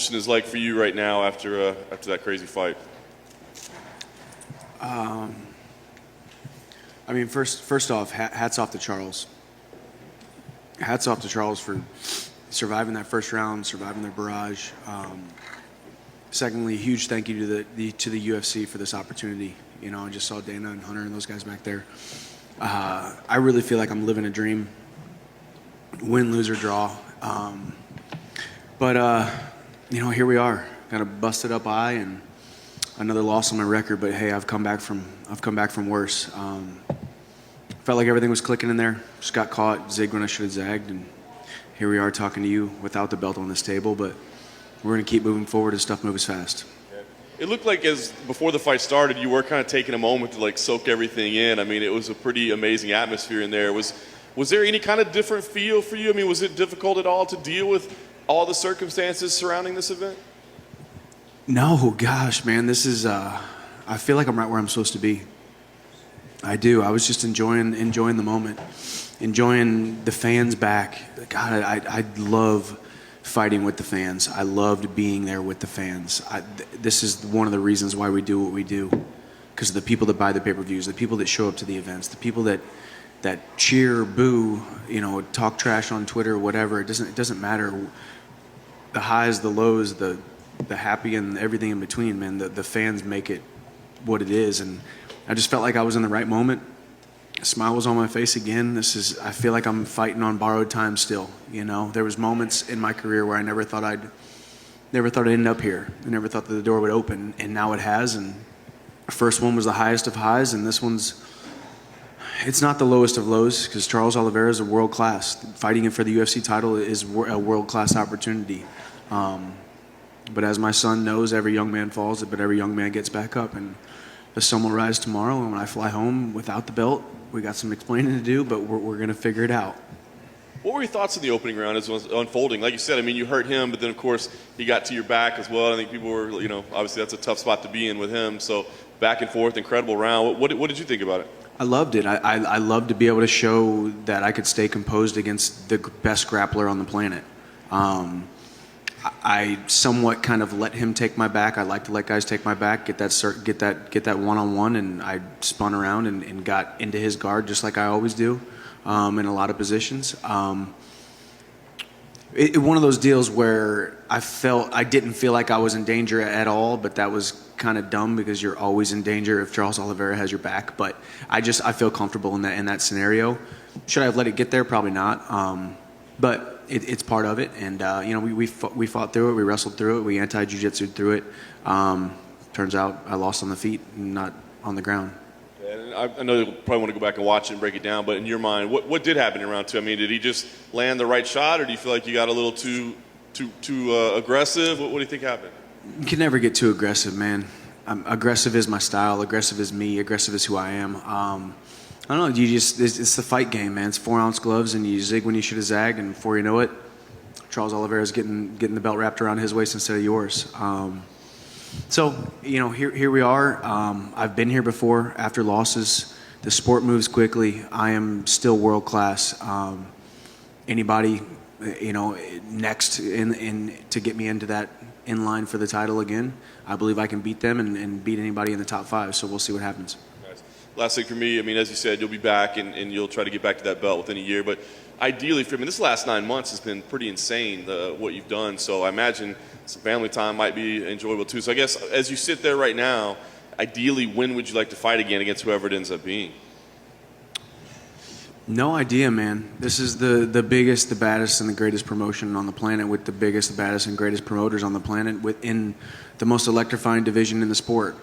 is like for you right now after that crazy fight? I mean, first off, hats off to Charles. Hats off to Charles for surviving that first round, surviving their barrage. Secondly, huge thank you to the UFC for this opportunity. You know, I just saw Dana and Hunter and those guys back there. I really feel like I'm living a dream. Win, lose, or draw. You know, here we are. Got a busted up eye and another loss on my record. But hey, I've come back from worse. Felt like everything was clicking in there. Just got caught, zigged when I should have zagged, and here we are talking to you without the belt on this table. But we're gonna keep moving forward as stuff moves fast. It looked like before the fight started, you were kind of taking a moment to like soak everything in. I mean, it was a pretty amazing atmosphere in there. Was there any kind of different feel for you? I mean, was it difficult at all to deal with all the circumstances surrounding this event? No, gosh, man, this is. I feel like I'm right where I'm supposed to be. I do. I was just enjoying the moment, enjoying the fans back. God, I love fighting with the fans. I loved being there with the fans. This is one of the reasons why we do what we do, because of the people that buy the pay-per-views, the people that show up to the events, the people that cheer, boo, you know, talk trash on Twitter or whatever. It doesn't matter. The highs, the lows, the happy, and everything in between, man. The fans make it what it is, and I just felt like I was in the right moment. A smile was on my face again. I feel like I'm fighting on borrowed time still. You know, there was moments in my career where I never thought I'd end up here. I never thought that the door would open, and now it has. And the first one was the highest of highs, and this one's, it's not the lowest of lows, because Charles Oliveira is a world class. Fighting for the UFC title is a world class opportunity. But as my son knows, every young man falls, but every young man gets back up. And the sun will rise tomorrow, and when I fly home without the belt, we got some explaining to do, but we're going to figure it out. What were your thoughts in the opening round as it was unfolding? Like you said, I mean, you hurt him, but then, of course, he got to your back as well. I think people were, you know, obviously that's a tough spot to be in with him. So back and forth, incredible round. What did you think about it? I loved it. I loved to be able to show that I could stay composed against the best grappler on the planet. I somewhat kind of let him take my back. I like to let guys take my back, get that one-on-one, and I spun around and got into his guard just like I always do in a lot of positions. One of those deals where I didn't feel like I was in danger at all, but that was kind of dumb because you're always in danger if Charles Oliveira has your back. But I feel comfortable in that scenario. Should I have let it get there? Probably not. But it's part of it, and you know, we fought through it, we wrestled through it, we anti-jiu-jitsu'd through it. Turns out I lost on the feet, not on the ground. And I know you'll probably want to go back and watch it and break it down, but in your mind, what did happen in round two? I mean, did he just land the right shot, or do you feel like you got a little too aggressive? What do you think happened? You can never get too aggressive, man. Aggressive is my style. Aggressive is me. Aggressive is who I am. I don't know. It's the fight game, man. It's 4-ounce gloves, and you zig when you should have zagged, and before you know it, Charles Oliveira's getting the belt wrapped around his waist instead of yours. So, you know, here we are. I've been here before after losses. The sport moves quickly. I am still world class. Anybody, you know, next to get me into that in line for the title again, I believe I can beat them and beat anybody in the top 5. So we'll see what happens. Last thing for me, I mean, as you said, you'll be back and you'll try to get back to that belt within a year. But ideally, this last 9 months has been pretty insane, what you've done. So I imagine some family time might be enjoyable too. So I guess as you sit there right now, ideally, when would you like to fight again against whoever it ends up being? No idea, man. This is the biggest, the baddest, and the greatest promotion on the planet, with the biggest, the baddest, and greatest promoters on the planet, within the most electrifying division in the sport.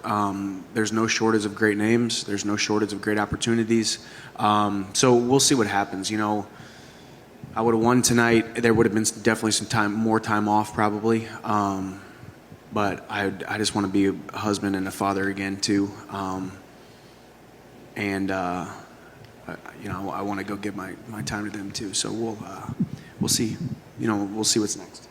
There's no shortage of great names. There's no shortage of great opportunities. So we'll see what happens. You know, I would have won tonight. There would have been definitely more time off probably. But I just want to be a husband and a father again too. You know, I want to go give my time to them too. So we'll see. You know, we'll see what's next.